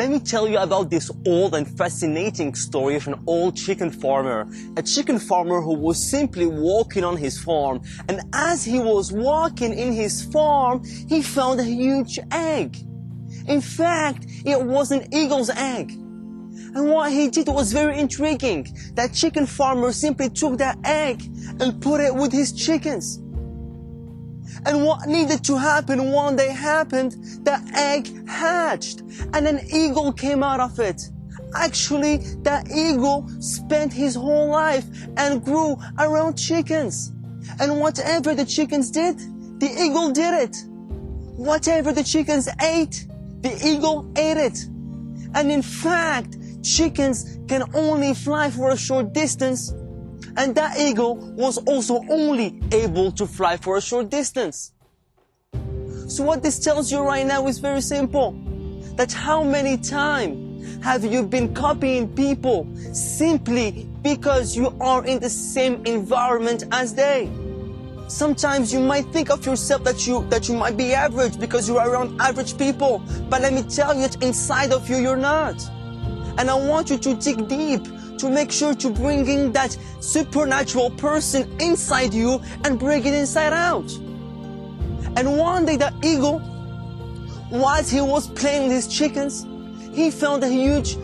Let me tell you about this old and fascinating story of an old chicken farmer. A chicken farmer who was simply walking on his farm. And as he was walking in his farm, he found a huge egg. In fact, it was an eagle's egg. And what he did was very intriguing. That chicken farmer simply took that egg and put it with his chickens. And what needed to happen one day happened. The egg hatched and an eagle came out of it. Actually, that eagle spent his whole life and grew around chickens. And whatever the chickens did, the eagle did it. Whatever the chickens ate, the eagle ate it. And in fact, chickens can only fly for a short distance. And that eagle was also only able to fly for a short distance. So what this tells you right now is very simple. That how many times have you been copying people simply because you are in the same environment as they? Sometimes you might think of yourself that you might be average because you are around average people. But let me tell you that inside of you, you're not. And I want you to dig deep to make sure to bring in that supernatural person inside you and bring it inside out. And one day the eagle, whilst he was playing with his chickens, he found a huge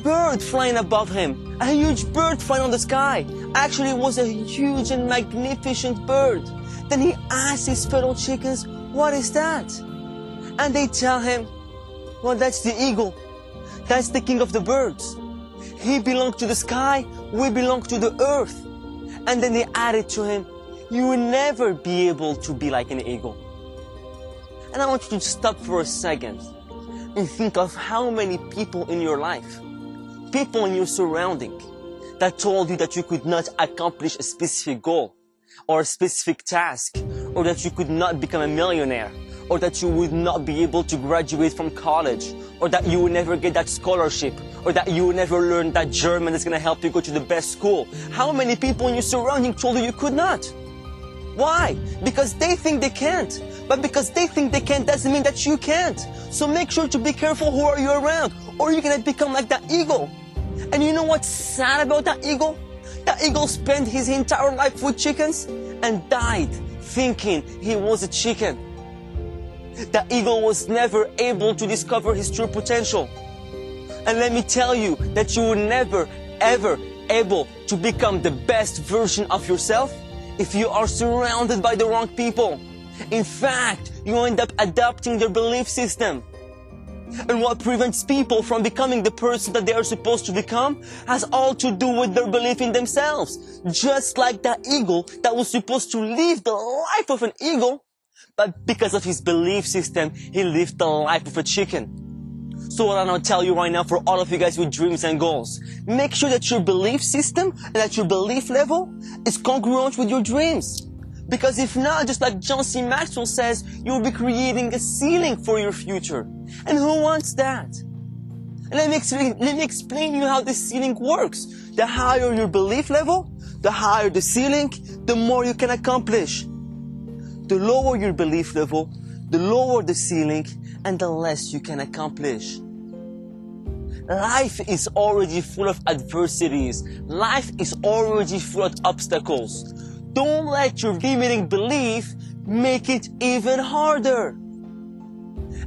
bird flying above him. A huge bird flying on the sky. Actually, it was a huge and magnificent bird. Then he asked his fellow chickens, "What is that?" And they tell him, "Well, that's the eagle. That's the king of the birds. He belongs to the sky, we belong to the earth." And then they added to him, "You will never be able to be like an eagle." And I want you to stop for a second and think of how many people in your life, people in your surrounding, that told you that you could not accomplish a specific goal or a specific task, or that you could not become a millionaire, or that you would not be able to graduate from college, or that you would never get that scholarship, or that you would never learn that German that's going to help you go to the best school. How many people in your surrounding told you you could not? Why? Because they think they can't. But because they think they can't doesn't mean that you can't. So make sure to be careful who are you around, or you're going to become like that eagle. And you know what's sad about that eagle? That eagle spent his entire life with chickens and died thinking he was a chicken. The eagle was never able to discover his true potential. And let me tell you that you will never, ever able to become the best version of yourself if you are surrounded by the wrong people. In fact, you end up adopting their belief system. And what prevents people from becoming the person that they are supposed to become has all to do with their belief in themselves. Just like that eagle that was supposed to live the life of an eagle, but because of his belief system, he lived the life of a chicken. So what I'm going to tell you right now for all of you guys with dreams and goals, make sure that your belief system and that your belief level is congruent with your dreams. Because if not, just like John C. Maxwell says, you'll be creating a ceiling for your future. And who wants that? And let me explain you how this ceiling works. The higher your belief level, the higher the ceiling, the more you can accomplish. The lower your belief level, the lower the ceiling, and the less you can accomplish. Life is already full of adversities. Life is already full of obstacles. Don't let your limiting belief make it even harder.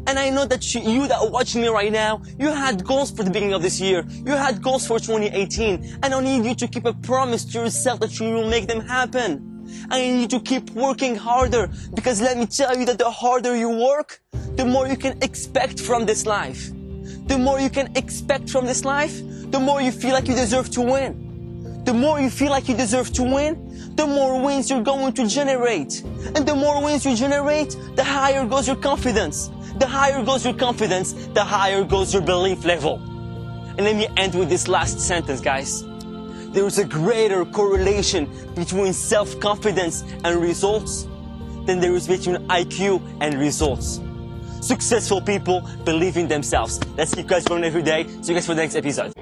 And I know that you that are watching me right now, you had goals for the beginning of this year. You had goals for 2018. And I need you to keep a promise to yourself that you will make them happen. I need you to keep working harder, because let me tell you that the harder you work, the more you can expect from this life. The more you can expect from this life, the more you feel like you deserve to win. The more you feel like you deserve to win, the more wins you're going to generate. And the more wins you generate, the higher goes your confidence. The higher goes your confidence, the higher goes your belief level. And let me end with this last sentence, guys. There is a greater correlation between self-confidence and results than there is between IQ and results. Successful people believe in themselves. Let's keep guys growing every day. See you guys for the next episode.